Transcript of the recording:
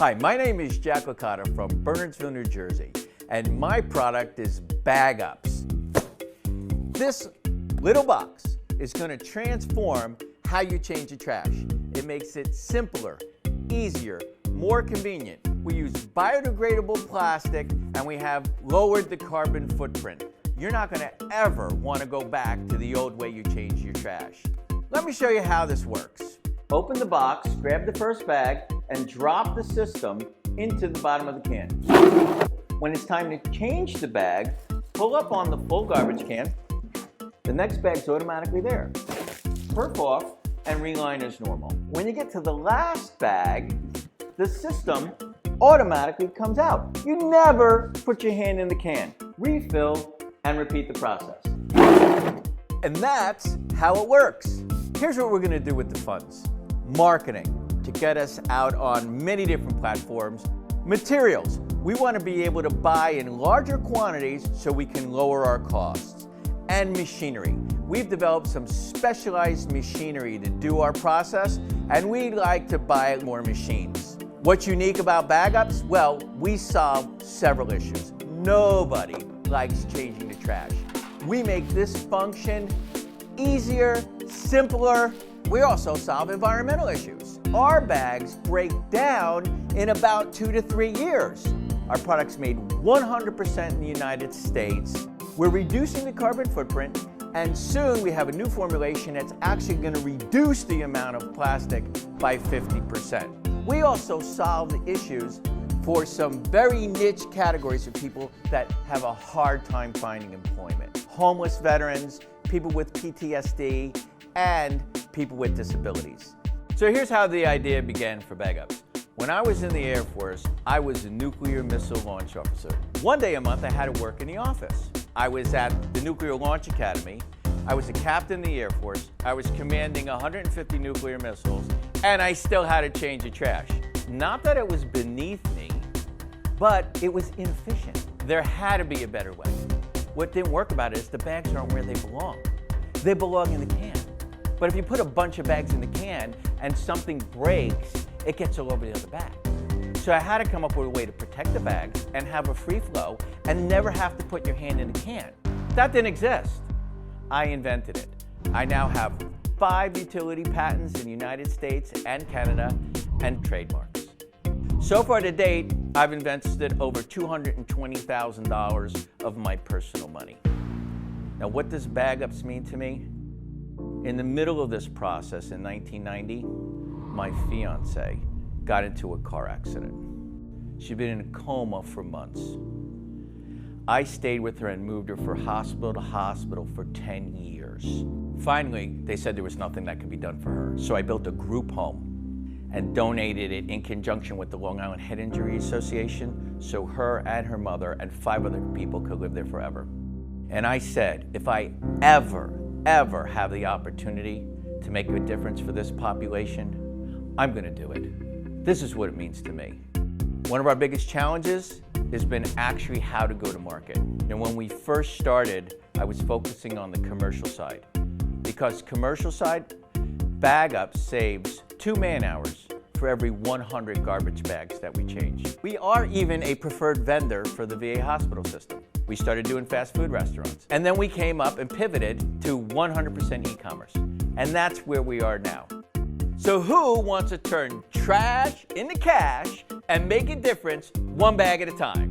Hi, my name is Jack Licata from Bernardsville, New Jersey, and my product is Bag Ups. This little box is going to transform how you change your trash. It makes it simpler, easier, more convenient. We use biodegradable plastic and we have lowered the carbon footprint. You're not going to ever want to go back to the old way you change your trash. Let me show you how this works. Open the box, grab the first bag, and drop the system into the bottom of the can. When it's time to change the bag, pull up on the full garbage can. The next bag's automatically there. Perf off and reline as normal. When you get to the last bag, the system automatically comes out. You never put your hand in the can. Refill and repeat the process. And that's how it works. Here's what we're going to do with the funds. Marketing, to get us out on many different platforms. Materials, we want to be able to buy in larger quantities so we can lower our costs. And machinery. We've developed some specialized machinery to do our process, and we'd like to buy more machines. What's unique about Bag Ups? Well, we solve several issues. Nobody likes changing the trash. We make this function easier, simpler. We also solve environmental issues. Our bags break down in about 2 to 3 years. Our product's made 100% in the United States. We're reducing the carbon footprint, and soon we have a new formulation that's actually going to reduce the amount of plastic by 50%. We also solve the issues for some very niche categories of people that have a hard time finding employment. Homeless veterans, people with PTSD, and people with disabilities. So here's how the idea began for Bag Ups. When I was in the Air Force, I was a nuclear missile launch officer. One day a month I had to work in the office. I was at the Nuclear Launch Academy. I was a captain in the Air Force. I was commanding 150 nuclear missiles, and I still had to change the trash. Not that it was beneath me, but it was inefficient. There had to be a better way. What didn't work about it is the bags aren't where they belong. They belong in the can. But if you put a bunch of bags in the can and something breaks, it gets all over the other bag. So I had to come up with a way to protect the bags and have a free flow and never have to put your hand in the can. That didn't exist. I invented it. I now have 5 utility patents in the United States and Canada and trademarks. So far to date, I've invested over $220,000 of my personal money. Now, what does Bag Ups mean to me? In the middle of this process in 1990, my fiance got into a car accident. She'd been in a coma for months. I stayed with her and moved her from hospital to hospital for 10 years. Finally, they said there was nothing that could be done for her. So I built a group home and donated it in conjunction with the Long Island Head Injury Association so her and her mother and 5 other people could live there forever. And I said, if I ever have the opportunity to make a difference for this population, I'm going to do it. This is what it means to me. One of our biggest challenges has been actually how to go to market. And when we first started, I was focusing on the commercial side. Because commercial side, Bag Up saves 2 man-hours for every 100 garbage bags that we change. We are even a preferred vendor for the VA hospital system. We started doing fast food restaurants. And then we came up and pivoted to 100% e-commerce. And that's where we are now. So who wants to turn trash into cash and make a difference 1 bag at a time?